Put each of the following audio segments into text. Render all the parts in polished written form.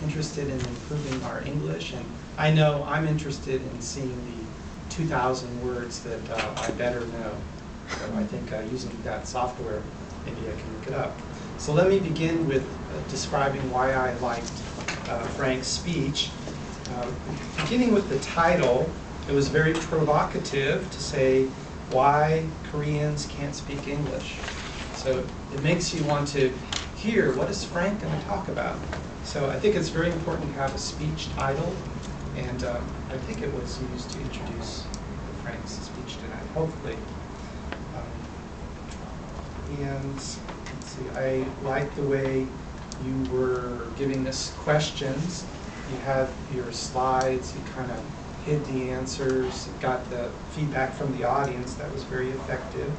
interested in improving our English, and I know I'm interested in seeing the 2,000 words that I better know. So I think using that software, maybe I can look it up. So let me begin with describing why I liked Frank's speech. Beginning with the title, it was very provocative to say why Koreans can't speak English. So it makes you want to hear, what is Frank going to talk about? So I think it's very important to have a speech title, and I think it was used to introduce Frank's speech tonight, hopefully. And let's see, I like the way you were giving us questions. You had your slides, you kind of hid the answers, got the feedback from the audience. That was very effective.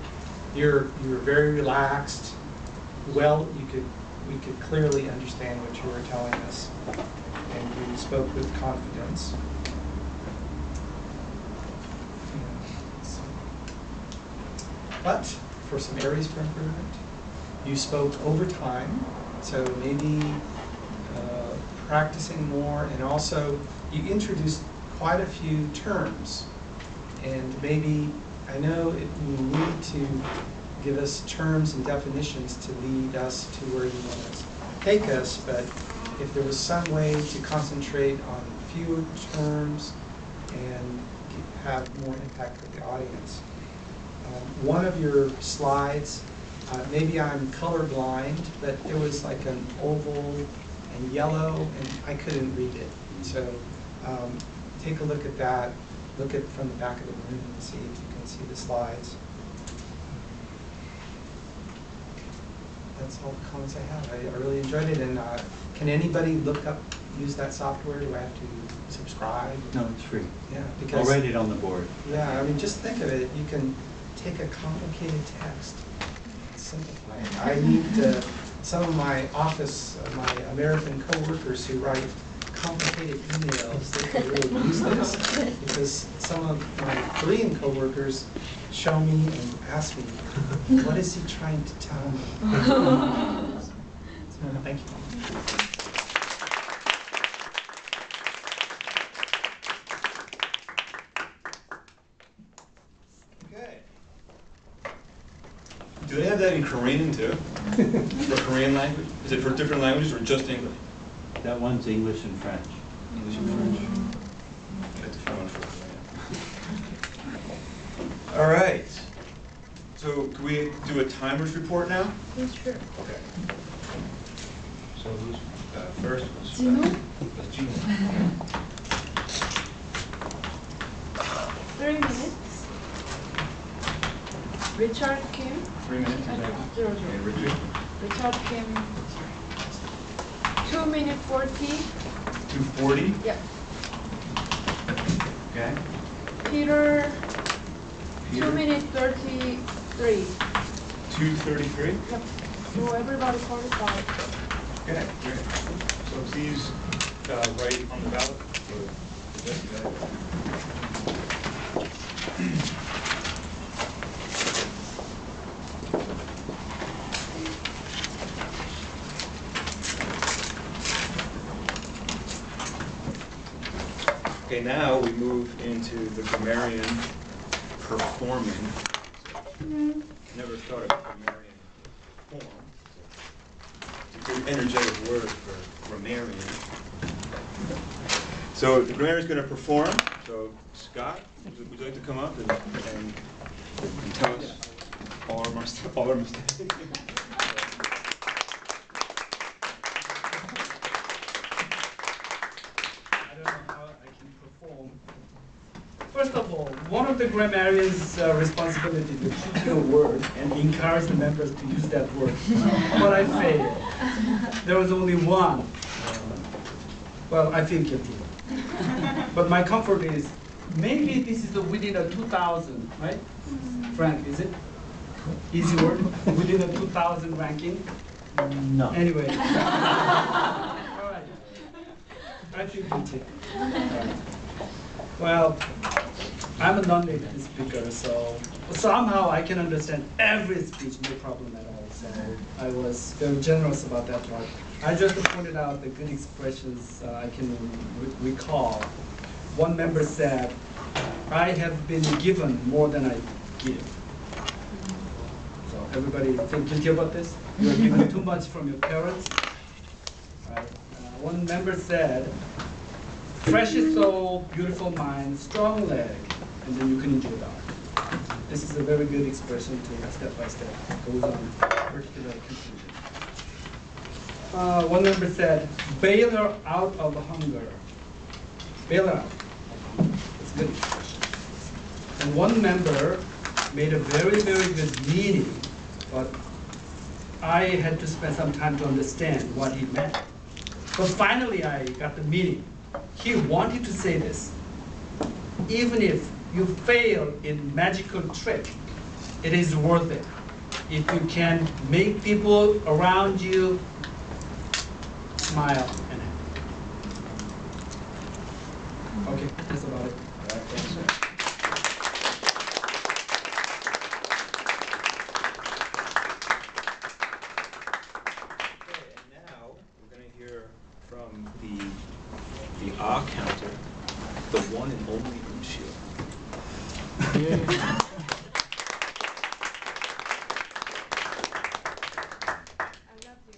You were very relaxed. Well, we could clearly understand what you were telling us, and you spoke with confidence. But for some areas for improvement, you spoke over time, so maybe practicing more, and also you introduced quite a few terms, and maybe, I know you need to give us terms and definitions to lead us to where you want to take us, but if there was some way to concentrate on fewer terms and have more impact with the audience. One of your slides, maybe I'm colorblind, but it was like an oval and yellow, and I couldn't read it. So take a look at that. Look at from the back of the room and see if you can see the slides. That's all the comments I have. I really enjoyed it. And can anybody use that software? Do I have to subscribe? No, it's free. Yeah, because I'll write it on the board. Yeah, I mean, just think of it. You can take a complicated text, simplify it. I need some of my office, my American coworkers who write complicated emails, they can really use this, because some of my Korean coworkers show me and ask me, what is he trying to tell me? So, thank you. Okay. Do they have that in Korean too? For Korean language? Is it for different languages or just English? That one's English and French. English and French. I'd like to find one for Korean. All right. So can we do a timers report now? Yes, sure. Okay. So who's first? Gino? That's Gino. 3 minutes. Richard Kim. 3 minutes. Zero, Okay, zero. Richard. Richard Kim. 2 minutes 40. 2:40. Yeah. Okay. Peter. Peter. 2 minutes 33. 2:33. Yep. So everybody 45. Okay, great. So please write on the ballot for Jesse that. Okay, now we move into the grammarian performing. Never thought of grammarian form. It's a good energetic word for grammarian. So the grammarian is going to perform. So Scott, would you like to come up and tell us all our mistakes? First of all, one of the grammarian's responsibility to choose a word and encourage the members to use that word. But I failed. There was only one. Well, I feel guilty. But my comfort is, maybe this is within a 2,000, right? Frank, is it? Easy word? Within a 2,000 ranking? No. Anyway. All right. I feel guilty. Well, I'm a non-native speaker, so somehow I can understand every speech, no problem at all. So I was very generous about that part. I just pointed out the good expressions I can recall. One member said, "I have been given more than I give." So everybody feel guilty about this? You are given too much from your parents? Right. One member said, "Fresh soul, beautiful mind, strong leg," and then you can enjoy that. This is a very good expression to step by step goes on particular conclusion. One member said, "Bail her out of hunger." Bail her out. It's a good expression. And one member made a very, very good meaning, but I had to spend some time to understand what he meant. But finally I got the meaning. He wanted to say this: even if you fail in magical trick, it is worth it. If you can make people around you smile and happy. Okay, that's about it. All right, thanks. Okay, and now we're going to hear from the ah counter, the one and only Unshio. I love the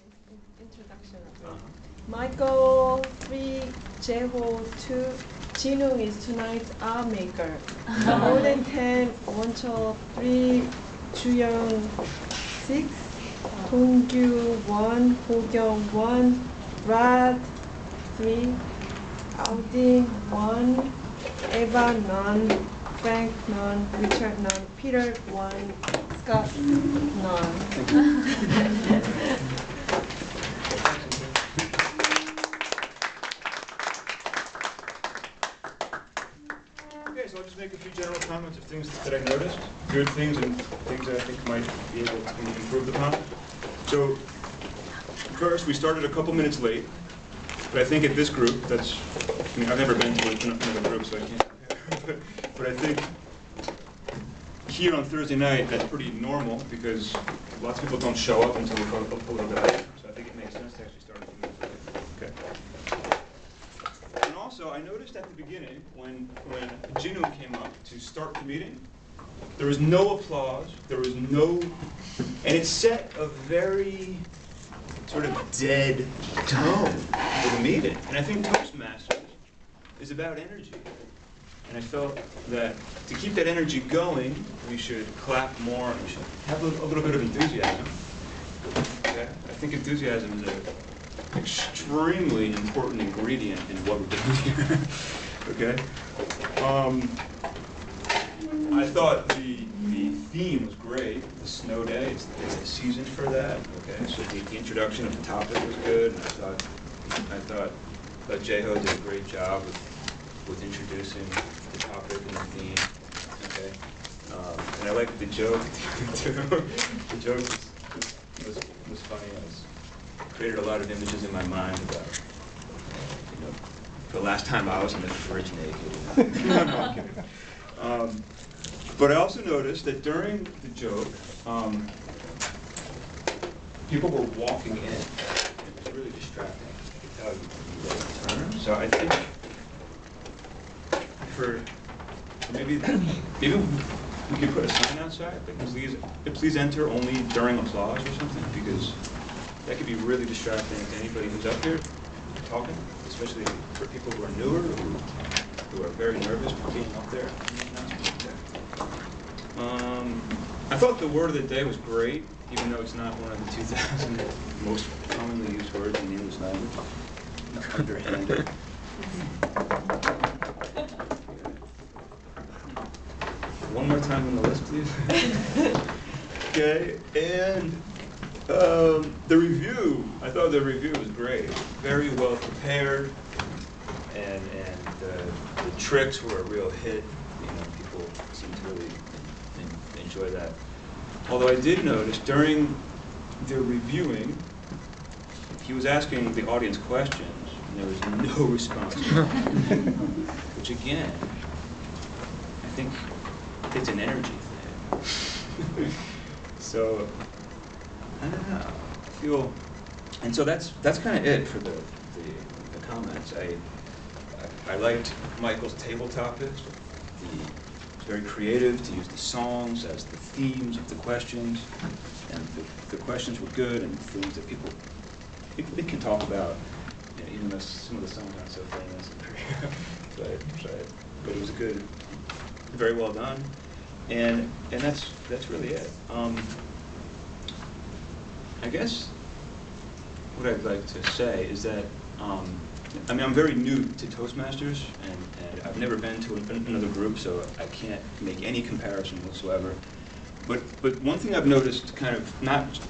introduction of it. Michael 3, Jeho 2, Jinung is tonight's art maker. Golden 10, Woncho 3, Juyoung 6, Dongyu 1, Hogyong 1, Brad 3, Aldin 1, Eva none, Frank none, Richard none, Peter 1, Scott none. Okay, so I'll just make a few general comments of things that I noticed, good things and things that I think might be able to be improved upon. So, first, we started a couple minutes late, but I think at this group, I mean, I've never been to another group, so I can't compare. But I think here on Thursday night, that's pretty normal because lots of people don't show up until a little bit later. So I think it makes sense to actually start a few minutes late. Okay. And also, I noticed at the beginning, when Jinung came up to start the meeting, there was no applause, there was no, and it set a very sort of dead tone for the meeting. And I think Toastmasters is about energy. And I felt that to keep that energy going, we should clap more and we should have a little bit of enthusiasm. Okay? I think enthusiasm is an extremely important ingredient in what we're doing here. Okay? I thought the theme was great. The snow day, it's the season for that. Okay? So the introduction of the topic was good. And I thought Jeho did a great job with introducing the topic and the theme. Okay? And I liked the joke too. The joke was funny. It created a lot of images in my mind about, you know, the last time I was in the fridge naked. No, I'm kidding. But I also noticed that during the joke, people were walking in. It was really distracting. I could tell you guys turn. So I think maybe we could put a sign outside, like please enter only during applause or something, because that could be really distracting to anybody who's up here talking, especially for people who are newer, who are very nervous about being up there. I thought the word of the day was great, even though it's not one of the 2,000 most commonly used words in the English language. Underhanded. One more time on the list, please. Okay, and the review, I thought the review was great. Very well prepared, and the tricks were a real hit. You know, people seemed to really enjoy that. Although I did notice during the reviewing, he was asking the audience questions, and there was no response. Which again, I think it's an energy thing. So, I don't know. And so that's kind of it for the comments. I liked Michael's table topics. It's very creative to use the songs as the themes of the questions, and the questions were good and things that people can talk about, you know, even though some of the songs aren't so famous. but it was good, very well done, and that's really it. I guess what I'd like to say is that, I mean, I'm very new to Toastmasters, and I've never been to another group, so I can't make any comparison whatsoever. But one thing I've noticed, kind of not